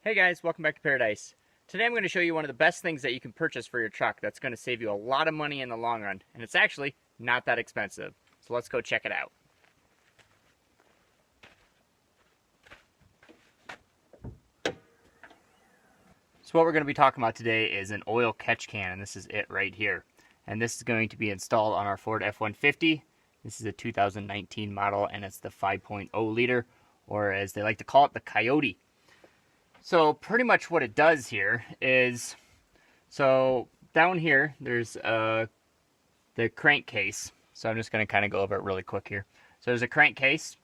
Hey guys, welcome back to Paradise. Today I'm going to show you one of the best things that you can purchase for your truck that's going to save you a lot of money in the long run, and it's actually not that expensive. So let's go check it out. So what we're going to be talking about today is an oil catch can, and this is it right here. And this is going to be installed on our Ford F-150. This is a 2019 model, and it's the 5.0 liter, or as they like to call it, the Coyote. So pretty much what it does here is, so down here there's the crankcase. So I'm just going to kind of go over it really quick here. So there's a crankcase,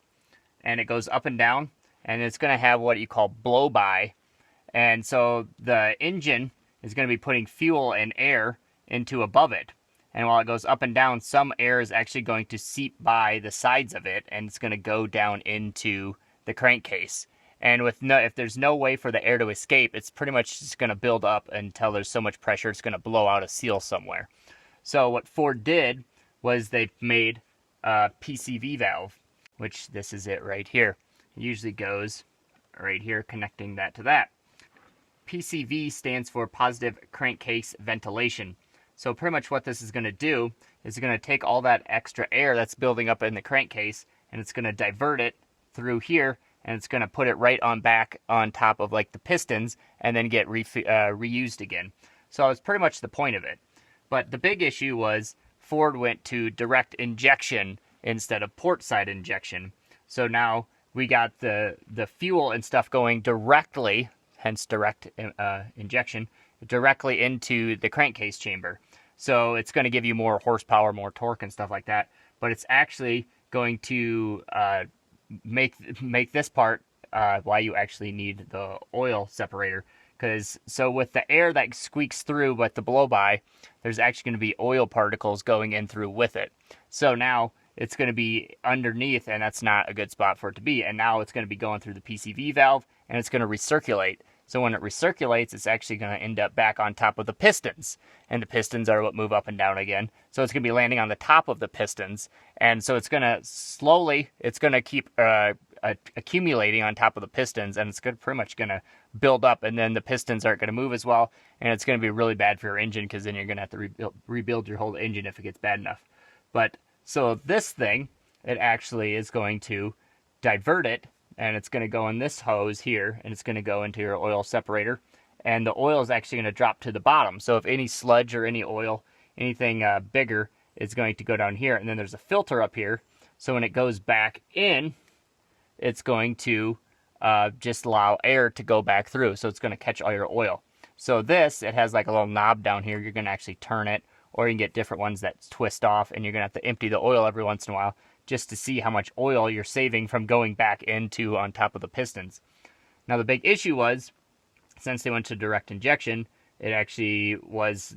and it goes up and down, and it's going to have what you call blow-by. And so the engine is going to be putting fuel and air into above it. And while it goes up and down, some air is actually going to seep by the sides of it, and it's going to go down into the crankcase. And if there's no way for the air to escape, it's pretty much just going to build up until there's so much pressure it's going to blow out a seal somewhere. So what Ford did was they made a PCV valve, which this is it right here. It usually goes right here, connecting that to that. PCV stands for positive crankcase ventilation. So pretty much what this is going to do is it's going to take all that extra air that's building up in the crankcase, and it's going to divert it through here, and it's going to put it right on back on top of like the pistons and then get reused again. So it's pretty much the point of it. But the big issue was Ford went to direct injection instead of port side injection. So now we got the fuel and stuff going directly, hence direct injection, directly into the crankcase chamber. So it's going to give you more horsepower, more torque and stuff like that. But it's actually going to make this part why you actually need the oil separator. Because so with the air that squeaks through with the blow-by, there's actually going to be oil particles going in through with it. So now it's going to be underneath, and that's not a good spot for it to be. And now it's going to be going through the PCV valve, and it's going to recirculate. So when it recirculates, it's actually going to end up back on top of the pistons. And the pistons are what move up and down again. So it's going to be landing on the top of the pistons. And so it's going to slowly, it's going to keep accumulating on top of the pistons. And it's pretty much going to build up. And then the pistons aren't going to move as well. And it's going to be really bad for your engine, because then you're going to have to rebuild your whole engine if it gets bad enough. But so this thing, it actually is going to divert it. And it's going to go in this hose here, and it's going to go into your oil separator. And the oil is actually going to drop to the bottom. So if any sludge or any oil, anything bigger, is going to go down here. And then there's a filter up here. So when it goes back in, it's going to just allow air to go back through. So it's going to catch all your oil. So this, it has like a little knob down here. You're going to actually turn it, or you can get different ones that twist off, and you're going to have to empty the oil every once in a while, just to see how much oil you're saving from going back into on top of the pistons. Now the big issue was, since they went to direct injection, it actually was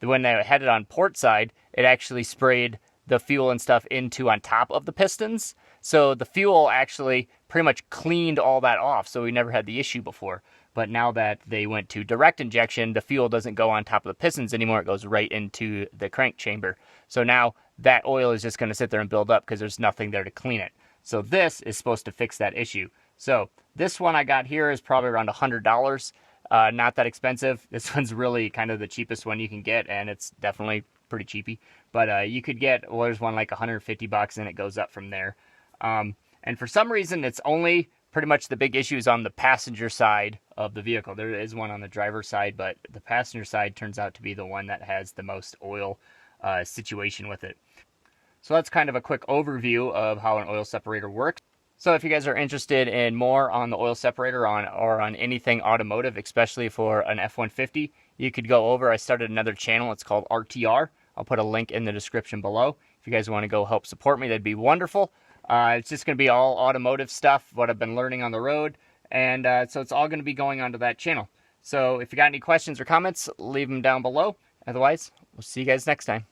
when they had it on port side, it actually sprayed the fuel and stuff into on top of the pistons. So the fuel actually pretty much cleaned all that off, so we never had the issue before. But now that they went to direct injection, the fuel doesn't go on top of the pistons anymore. It goes right into the crank chamber. So now that oil is just going to sit there and build up because there's nothing there to clean it. So this is supposed to fix that issue. So this one I got here is probably around $100. Not that expensive. This one's really kind of the cheapest one you can get, and it's definitely pretty cheapy. But you could get, well, there's one like $150, and it goes up from there. And for some reason, it's only pretty much the big issue is on the passenger side of the vehicle. There is one on the driver's side, but the passenger side turns out to be the one that has the most oil situation with it. So that's kind of a quick overview of how an oil separator works. So if you guys are interested in more on the oil separator or on anything automotive, especially for an F-150, you could go over. I started another channel. It's called RTR. I'll put a link in the description below. If you guys want to go help support me, that'd be wonderful. It's just going to be all automotive stuff, what I've been learning on the road. And so it's all going to be going onto that channel. So if you got any questions or comments, leave them down below. Otherwise, we'll see you guys next time.